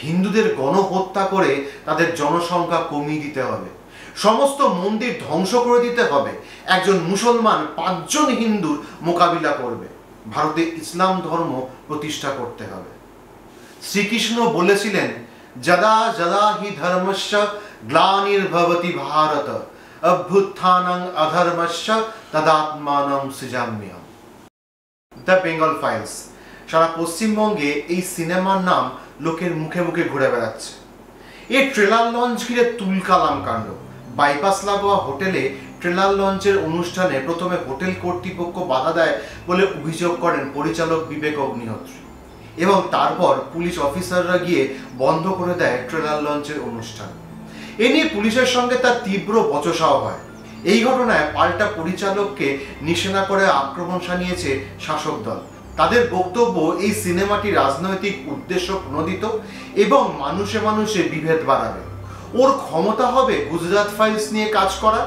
হিন্দুদের গণহত্যা করে তাদের জনসংখ্যা কমিয়ে দিতে হবে, সমস্ত মন্দির ধ্বংস করে দিতে হবে, একজন মুসলমান 5 জন হিন্দুর মোকাবিলা করবে, ভারতে ইসলাম ধর্ম প্রতিষ্ঠা করতে হবে। শ্রীকৃষ্ণ বলেছিলেন, যদা যদা হি ধর্মস্য গ্লানির্ভবতি ভারত অভ্যুত্থানং অধর্মস্য তদাত্মানং সৃজাম্যহম। The Bengal files. সারা পশ্চিমবঙ্গে এই সিনেমার নাম লোকের মুখে মুখে ঘুরে বেড়াচ্ছে। এই ট্রেলার লঞ্চ ঘিরে তুলকালাম কাণ্ড। বাইপাস লাগোয়া হোটেলে ট্রেলার লঞ্চের অনুষ্ঠানে প্রথমে হোটেল কর্তৃপক্ষ বাধা দেয় বলে অভিযোগ করেন পরিচালক বিবেক অগ্নিহোত্রী, এবং তারপর পুলিশ অফিসাররা গিয়ে বন্ধ করে দেয় ট্রেলার লঞ্চের অনুষ্ঠান। এ নিয়ে পুলিশের সঙ্গে তার তীব্র বচসাও হয়। এই ঘটনায় পাল্টা পরিচালককে নিশানা করে আক্রমণ শানিয়েছে শাসক দল। তাদের বক্তব্য, এই সিনেমাটি রাজনৈতিক উদ্দেশ্য প্রণোদিত এবং মানুষে মানুষে বিভেদ বাড়াবে। ওর ক্ষমতা হবে গুজরাট ফাইলস নিয়ে কাজ করা,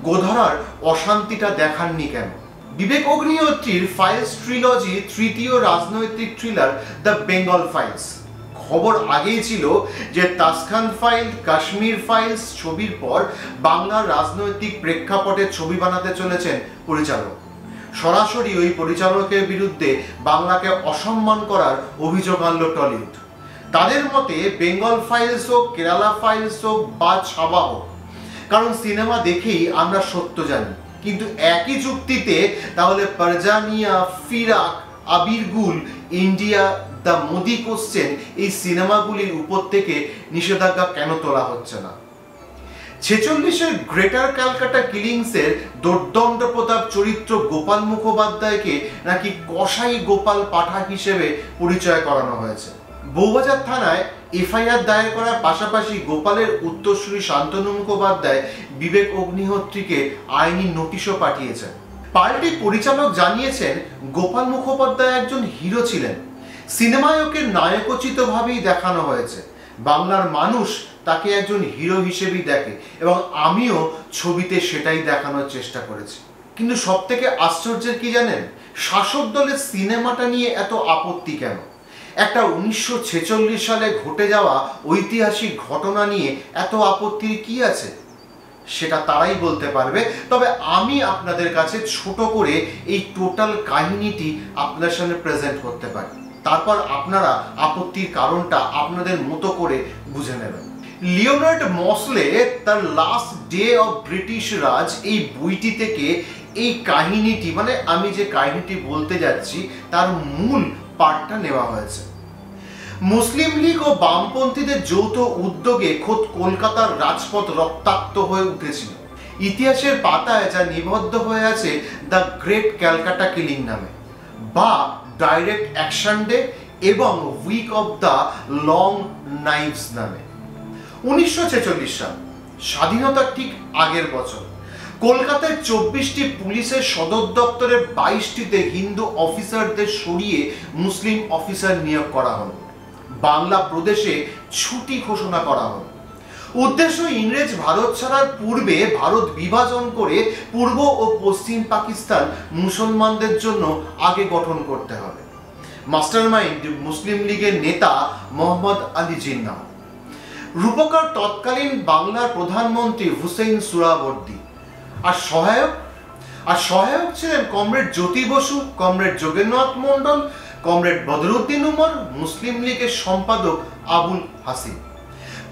গোধরার অশান্তিটা দেখাননি কেন? বিবেক অগ্নিহোত্রীর ফাইলস ট্রিলজি তৃতীয় রাজনৈতিক থ্রিলার দ্য বেঙ্গল ফাইলস। খবর আগেই ছিল যে তাসখান ফাইল, কাশ্মীর ফাইলস ছবির পর বাংলার রাজনৈতিক প্রেক্ষাপটে ছবি বানাতে চলেছেন পরিচালক। সরাসরি ওই পরিচালকের বিরুদ্ধে বাংলাকে অসম্মান করার অভিযোগ আনল টলিউড। তাদের মতে বেঙ্গল ফাইলস হোক, কেরালা ফাইলস হোক বা ছাবা হোক, কারণ সিনেমা দেখেই আমরা সত্য জানি, কিন্তু একই যুক্তিতে তাহলে পারজানিয়া, ফিরাক, আবির গুল, ইন্ডিয়া, দ্য মোদি কোশ্চেন এই সিনেমাগুলির উপর থেকে নিষেধাজ্ঞা কেন তোলা হচ্ছে না? 46-এর গ্রেটার ক্যালকাটা কিলিংসের দুর্দণ্ড প্রতাপ চরিত্র গোপাল মুখোপাধ্যায়কে নাকি কসাই গোপাল পাঠা হিসেবে পরিচয় করানো হয়েছে। বউবাজার থানায় এফআইআর দায়ের করার পাশাপাশি গোপালের উত্তরসূরি শান্তনু মুখোপাধ্যায় বিবেক অগ্নিহোত্রীকে আইনি নোটিশও পাঠিয়েছেন। পাল্টি পরিচালক জানিয়েছেন, গোপাল মুখোপাধ্যায় একজন হিরো ছিলেন, সিনেমায়কের নায়কোচিতভাবেই দেখানো হয়েছে। বাংলার মানুষ তাকে একজন হিরো হিসেবেই দেখে এবং আমিও ছবিতে সেটাই দেখানোর চেষ্টা করেছি। কিন্তু সব থেকে আশ্চর্যের কি জানেন? শাসক দলের সিনেমাটা নিয়ে এত আপত্তি কেন? একটা 1946 সালে ঘটে যাওয়া ঐতিহাসিক ঘটনা নিয়ে এত আপত্তির কি আছে? সেটা তারাই বলতে পারবে। তবে আমি আপনাদের কাছে ছোট করে এই টোটাল কাহিনীটি আপনাদের সামনে প্রেজেন্ট করতে পারি, তারপর আপনারা আপত্তির কারণটা আপনাদের মতো করে বুঝে নেবেন। লিওনার্ড মসলে তার লাস্ট ডে অফ ব্রিটিশ রাজ এই বইটি থেকে এই কাহিনীটি, মানে আমি যে কাহিনীটি বলতে যাচ্ছি তার মূল পার্টটা নেওয়া হয়েছে। মুসলিম লীগ ও বামপন্থীদের যৌথ উদ্যোগে খোদ কলকাতার রাজপথ রক্তাক্ত হয়ে উঠেছিল। ইতিহাসের পাতায় যা নিবদ্ধ হয়ে আছে দ্য গ্রেট ক্যালকাটা কিলিং নামে, বা ডাইরেক্ট অ্যাকশন ডে এবং week of the long knives নামে। 1946 সাল, স্বাধীনতার ঠিক আগের বছর, কলকাতায় 24টি পুলিশের সদর দপ্তরের 22টিতে হিন্দু অফিসারদের সরিয়ে মুসলিম অফিসার নিয়োগ করা হল। বাংলা প্রদেশে ছুটি ঘোষণা করা হল। উদ্দেশ্য, ইংরেজ ভারত ছাড়ার পূর্বে ভারত বিভাজন করে পূর্ব ও পশ্চিম পাকিস্তান মুসলমানদের জন্য আগে গঠন করতে হবে। মাস্টারমাইন্ড মুসলিম লীগের নেতা মোহাম্মদ আলী জিন্নাহ। রূপকার তৎকালীন বাংলার প্রধানমন্ত্রী হুসেইন সুহরাওয়ার্দী। আর সহায়ক ছিলেন কমরেড জ্যোতি বসু, কমরেড যোগেন্দ্রনাথ মণ্ডল, কমরেড বদরুদ্দিন উমর, মুসলিম লীগের সম্পাদক আবুল হাসিন।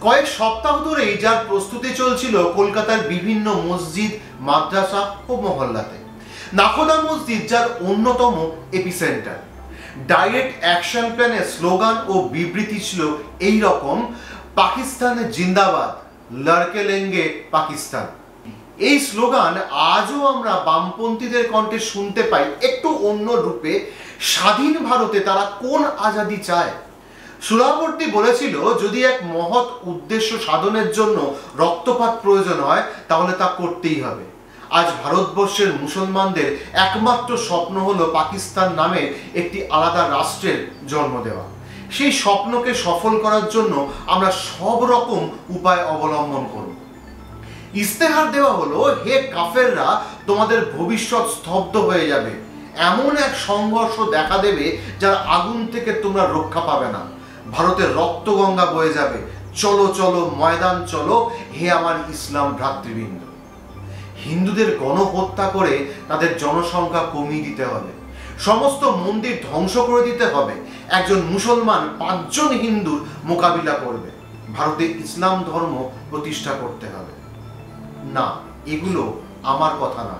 কয়েক সপ্তাহ ধরেই যার প্রস্তুতি চলছিল কলকাতার বিভিন্ন মসজিদ, মাদ্রাসা ও মহল্লাতে। নাখোদা মসজিদ যার অন্যতম এপিসেন্টার। ডাইরেক্ট অ্যাকশন প্ল্যানের স্লোগান ও বিবৃতি ছিল এই রকম: পাকিস্তান জিন্দাবাদ, লড়কে লেঙ্গে পাকিস্তান। এই স্লোগান আজও আমরা বামপন্থীদের কণ্ঠে শুনতে পাই, একটু অন্য রূপে। স্বাধীন ভারতে তারা কোন আজাদি চায়? সুহরাওয়ার্দী বলেছিল, যদি এক মহৎ উদ্দেশ্য সাধনের জন্য রক্তপাত প্রয়োজন হয় তাহলে তা করতেই হবে। আজ ভারতবর্ষের মুসলমানদের একমাত্র স্বপ্ন হলো পাকিস্তান নামের একটি আলাদা রাষ্ট্রের জন্ম দেওয়া। সেই স্বপ্নকে সফল করার জন্য আমরা সব রকম উপায় অবলম্বন করব। ইস্তেহার দেওয়া হলো, হে কাফেররা, তোমাদের ভবিষ্যৎ স্তব্ধ হয়ে যাবে। এমন এক সংঘর্ষ দেখা দেবে যার আগুন থেকে তোমরা রক্ষা পাবে না। ভারতের রক্তগঙ্গা বয়ে যাবে। চলো চলো ময়দান চলো, হে আমার ইসলাম ভ্রাতৃবৃন্দ। হিন্দুদের গণহত্যা করে তাদের জনসংখ্যা কমিয়ে দিতে হবে, সমস্ত মন্দির ধ্বংস করে দিতে হবে, একজন মুসলমান 5 জন হিন্দুর মোকাবিলা করবে, ভারতে ইসলাম ধর্ম প্রতিষ্ঠা করতে হবে। না, এগুলো আমার কথা না,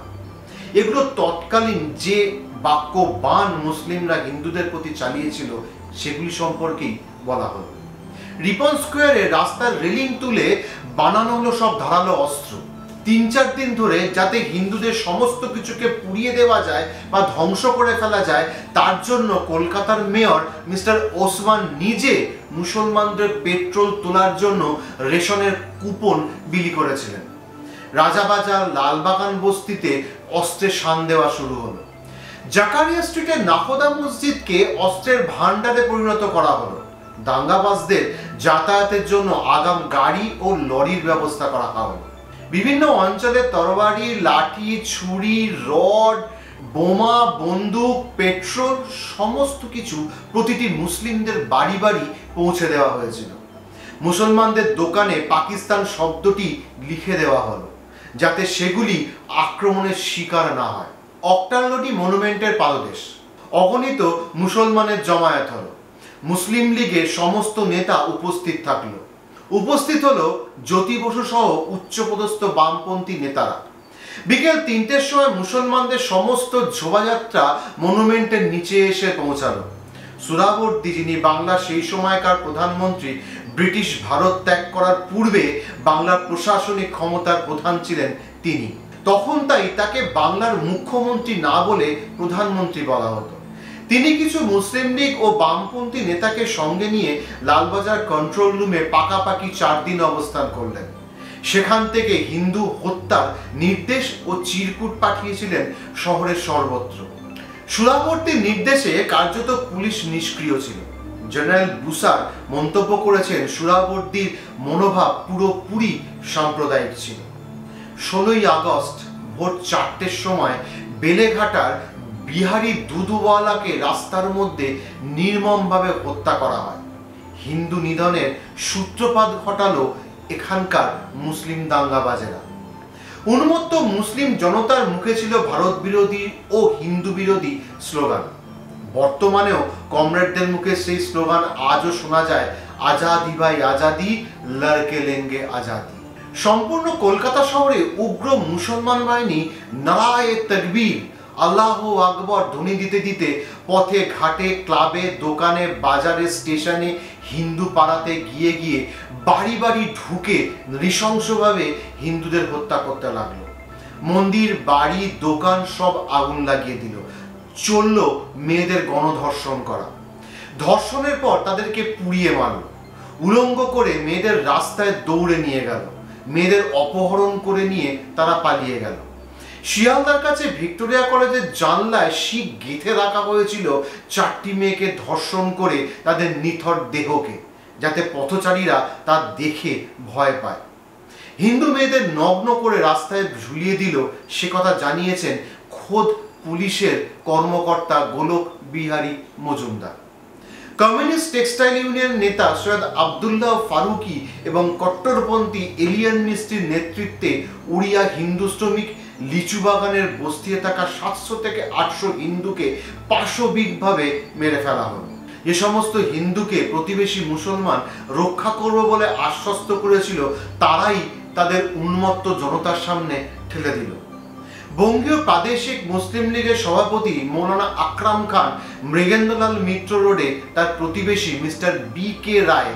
এগুলো তৎকালীন যে বাক্য বাণ মুসলিমরা হিন্দুদের প্রতি চালিয়েছিল সেগুলি সম্পর্কেই বলা হলো। রিপন স্কোয়ারে রাস্তার রেলিং তুলে বানানো হলো সব ধারালো অস্ত্র। 3-4 দিন ধরে যাতে হিন্দুদের সমস্ত কিছুকে পুড়িয়ে দেওয়া যায় বা ধ্বংস করে ফেলা যায়, তার জন্য কলকাতার মেয়র মিস্টার ওসমান নিজে মুসলমানদের পেট্রোল তোলার জন্য রেশনের কুপন বিলি করেছিলেন। রাজাবাজার লালবাগান বস্তিতে অস্ত্রের শান দেওয়া শুরু হলো। জাকারিয়া স্ট্রিটের নাফোদা মসজিদকে অস্ত্রের ভান্ডারে পরিণত করা হলো। দাঙ্গাবাজদের যাতায়াতের জন্য আগাম গাড়ি ও লরির ব্যবস্থা করা হলো। বিভিন্ন অঞ্চলে তরবারি, লাঠি, ছুরি, রড, বোমা, বন্দুক, পেট্রোল সমস্ত কিছু প্রতিটি মুসলিমদের বাড়ি বাড়ি পৌঁছে দেওয়া হয়েছিল। মুসলমানদের দোকানে পাকিস্তান শব্দটি লিখে দেওয়া হলো যাতে সেগুলি আক্রমণের শিকার না হয়। অক্টালডি মনুমেন্টের পাদদেশ অগণিত মুসলমানের জমায়েত হলো। মুসলিম লীগের সমস্ত নেতা উপস্থিত থাকলো। উপস্থিত হলো জ্যোতি বসু সহ উচ্চপদস্থ বামপন্থী নেতারা। বিকেল 3টের সময় মুসলমানদের সমস্ত শোভাযাত্রা মনুমেন্টের নিচে এসে পৌঁছালো। সুহরাওয়ার্দী, যিনি বাংলার সেই সময়কার প্রধানমন্ত্রী, ব্রিটিশ ভারত ত্যাগ করার পূর্বে বাংলার প্রশাসনিক ক্ষমতার প্রধান ছিলেন তিনি। তখন তাই তাকে বাংলার মুখ্যমন্ত্রী না বলে প্রধানমন্ত্রী বলা হতো। তিনি কিছু মুসলিম লীগ ও বামপন্থী নেতাকে সঙ্গে নিয়ে লালবাজার কন্ট্রোল রুমে পাকাপাকি 4 দিন অবস্থান করলেন। সেখান থেকে হিন্দু হত্যার নির্দেশ ও চিরকুট পাঠিয়েছিলেন শহরের সর্বত্র। সুহরাওয়ার্দীর নির্দেশে কার্যত পুলিশ নিষ্ক্রিয় ছিল। জেনারেল বুসার মন্তব্য করেছেন সুহরাওয়ার্দীর মনোভাব পুরোপুরি সাম্প্রদায়িক ছিল। 16ই আগস্ট ভোর 4টের সময় বেলেঘাটার বিহারি দুধওয়ালাকে রাস্তার মধ্যে নির্মমভাবে হত্যা করা হয়। হিন্দু নিধনের সূত্রপাত ঘটালো এখানকার মুসলিম দাঙ্গাবাজেরা। উন্মত্ত মুসলিম জনতার মুখে ছিল ভারত বিরোধী ও হিন্দু বিরোধী স্লোগান। বর্তমানেও কমরেডদের মুখে সেই স্লোগান আজও শোনা যায়, আজাদি ভাই আজাদি, লড়কে লেঙ্গে আজাদি। সম্পূর্ণ কলকাতা শহরে উগ্র মুসলমান বাহিনী নারায়ে তাকবীর, আল্লাহু আকবার ধ্বনি দিতে দিতে পথে ঘাটে, ক্লাবে, দোকানে, বাজারে, স্টেশনে, হিন্দু পাড়াতে গিয়ে গিয়ে বাড়ি বাড়ি ঢুকে নৃশংসভাবে হিন্দুদের হত্যা করতে লাগলো। মন্দির, বাড়ি, দোকান সব আগুন লাগিয়ে দিল। চলল মেয়েদের গণধর্ষণ করা। ধর্ষণের পর তাদেরকে পুড়িয়ে মারল। উলঙ্গ করে মেয়েদের রাস্তায় দৌড়ে নিয়ে গেল। মেয়েদের অপহরণ করে নিয়ে তারা পালিয়ে গেল। শিয়ালদার কাছে ভিক্টোরিয়া কলেজের জানলায় শিক গেঁথে রাখা হয়েছিল 4টি মেয়েকে ধর্ষণ করে তাদের নিথর দেহকে, যাতে পথচারীরা তা দেখে ভয় পায়। হিন্দু মেয়েদের নগ্ন করে রাস্তায় ঝুলিয়ে দিল, সে কথা জানিয়েছেন খোদ পুলিশের কর্মকর্তা গোলক Bihari Majumdar. Communist textile union নেতা সৈয়দ আবদুল্লাহ ফারুকি এবং কট্টরপন্থী এলিয়ান মিস্ত্রির নেতৃত্বে উড়িয়া হিন্দু শ্রমিক লিচু বাগানের বস্তিতে থাকা 700 থেকে 800 হিন্দুকে পাশবিকভাবে মেরে ফেলা হলো। যে সমস্ত হিন্দুকে প্রতিবেশী মুসলমান রক্ষা করবে বলে আশ্বস্ত করেছিল, তারাই তাদের উন্মত্ত জনতার সামনে ঠেলে দিল। বঙ্গীয় প্রাদেশিক মুসলিম লীগের সভাপতি মৌলানা আকরাম খান মৃগেন্দ্রলাল মিত্র রোডে তার প্রতিবেশী মিস্টার BK রায়,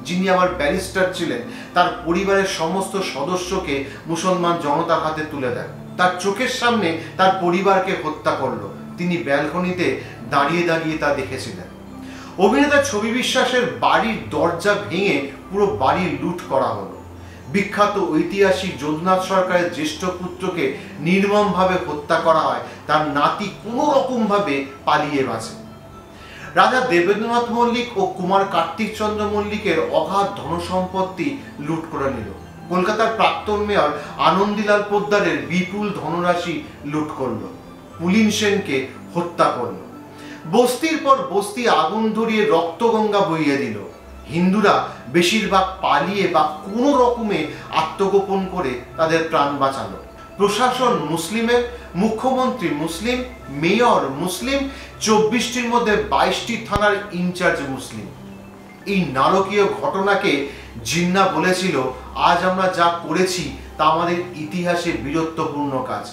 যিনি আবার ব্যারিস্টার ছিলেন, তার পরিবারের সমস্ত সদস্যকে মুসলমান জনতার হাতে তুলে দেন। তার চোখের সামনে তার পরিবারকে হত্যা করলো। তিনি ব্যালকনিতে দাঁড়িয়ে দাঁড়িয়ে তা দেখেছিলেন। অভিনেতা ছবি বিশ্বাসের বাড়ির দরজা ভেঙে পুরো বাড়ি লুট করা হলো। বিখ্যাত ঐতিহাসিক যদুনাথ সরকারের জ্যেষ্ঠ পুত্রকে নির্মমভাবে হত্যা করা হয়। তার নাতি কোনো রকমভাবে পালিয়ে বাঁচে। রাজা দেবেন্দ্রনাথ মল্লিক ও কুমার কার্তিক চন্দ্র মল্লিকের অগাধ ধনসম্পত্তি লুট করে নিল। কলকাতার প্রাক্তন মেয়র আনন্দীলাল পোদ্দারের বিপুল ধনরাশি লুট করলো। পুলিন সেনকে হত্যা করলো। বস্তির পর বস্তি আগুন ধরিয়ে রক্তগঙ্গা বইয়ে দিল। হিন্দুরা বেশিরভাগ পালিয়ে বা কোনো রকমে আত্মগোপন করে তাদের প্রাণ বাঁচালো। প্রশাসন মুসলিমের, মুখ্যমন্ত্রী মুসলিম, মেয়র মুসলিম, 24টির মধ্যে 22টি থানার ইনচার্জ মুসলিম। এই নারকীয় ঘটনাকে জিন্না বলেছিল, আজ আমরা যা করেছি তা আমাদের ইতিহাসে বীরত্বপূর্ণ কাজ।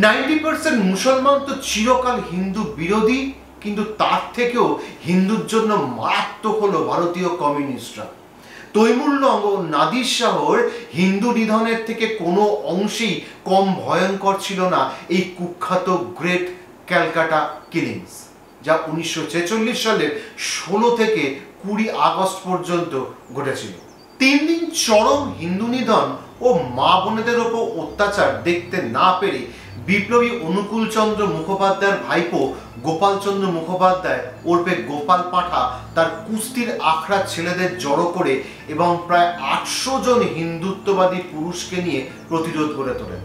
90% মুসলমান তো চিরকাল হিন্দু বিরোধী, কিন্তু তার থেকেও হিন্দুর জন্য মারাত্মক হলো ভারতীয় কমিউনিস্টরা। তৈমুরলঙ্গ ও নাদির শাহর হিন্দু নিধনের থেকে কোনো অংশেই কম ভয়ঙ্কর ছিল না এই কুখ্যাত গ্রেট ক্যালকাটা কিলিংস, যা 1946 সালের 16 থেকে 20 আগস্ট পর্যন্ত ঘটেছিল। 3 দিন চরম হিন্দু নিধন ও মা বোনেদের ওপর অত্যাচার দেখতে না পেরে বিপ্লবী অনুকূলচন্দ্র মুখোপাধ্যায়ের ভাইপো গোপালচন্দ্র মুখোপাধ্যায় ওরফে গোপাল পাঠা তার কুস্তির আখড়ার ছেলেদের জড়ো করে এবং প্রায় 800 জন হিন্দুত্ববাদী পুরুষকে নিয়ে প্রতিরোধ গড়ে তোলেন।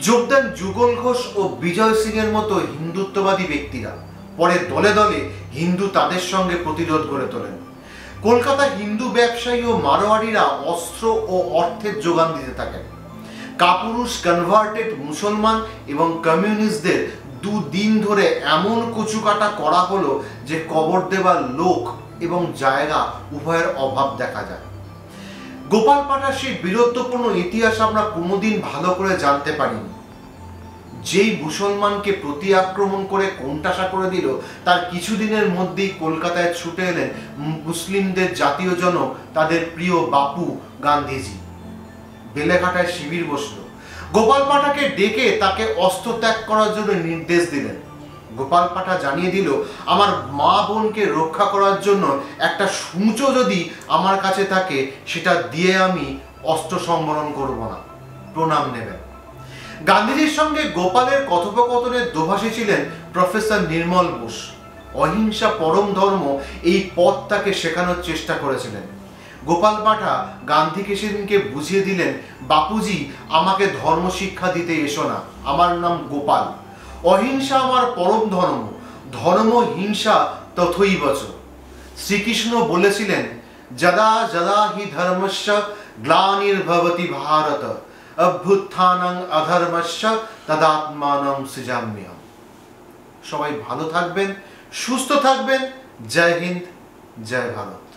যোগদান যুগল ঘোষ ও বিজয় সিং এর মতো হিন্দুত্ববাদী ব্যক্তিরা। পরে দলে দলে হিন্দু তাদের সঙ্গে প্রতিরোধ গড়ে তোলেন। কলকাতা হিন্দু ব্যবসায়ী ও মারোয়াড়িরা অস্ত্র ও অর্থের যোগান দিতে থাকেন। কাপুরুষ কনভার্টেড মুসলমান এবং কমিউনিস্টদের 2 দিন ধরে এমন কচুকাটা করা হলো যে কবর দেবার লোক এবং জায়গা উভয়ের অভাব দেখা যায়। গোপাল পাঠার সেই বীরত্বপূর্ণ ইতিহাস আমরা কোনোদিন ভালো করে জানতে পারিনি। যেই মুসলমানকে প্রতি আক্রমণ করে কোণঠাসা করে দিল, তার কিছুদিনের মধ্যেই কলকাতায় ছুটে এলেন মুসলিমদের জাতীয় জনক, তাদের প্রিয় বাপু গান্ধীজি। বেলেঘাটায় শিবির বসলো। গোপাল পাঠাকে ডেকে তাকে অস্ত্র ত্যাগ করার জন্য নির্দেশ দিলেন। গোপাল পাঠা জানিয়ে দিল, আমার মা বোনকে রক্ষা করার জন্য একটা সূঁচো যদি আমার কাছে থাকে, সেটা দিয়ে আমি অস্ত্র সম্বরণ করব না, প্রণাম নেবেন। গান্ধীজির সঙ্গে গোপালের কথোপকথনের দোভাষী ছিলেন প্রফেসর নির্মল বোস। অহিংসা পরম ধর্ম এই পথ তাকে শেখানোর চেষ্টা করেছিলেন। গোপাল পাঠা গান্ধীকে সেদিনকে বুঝিয়ে দিলেন, বাপুজি আমাকে ধর্ম শিক্ষা দিতে এসো না, আমার নাম গোপাল। অহিংসা আমার পরম ধর্ম, ধর্ম হিংসা তথৈবচ। শ্রীকৃষ্ণ বলেছিলেন, যদা যদা হি ধর্মস্য গ্লানির্ভবতি ভারত অভ্যুত্থানং অধর্মস্য তদাত্মানং সৃজাম্যহম। সবাই ভালো থাকবেন, সুস্থ থাকবেন। জয় হিন্দ, জয় ভারত।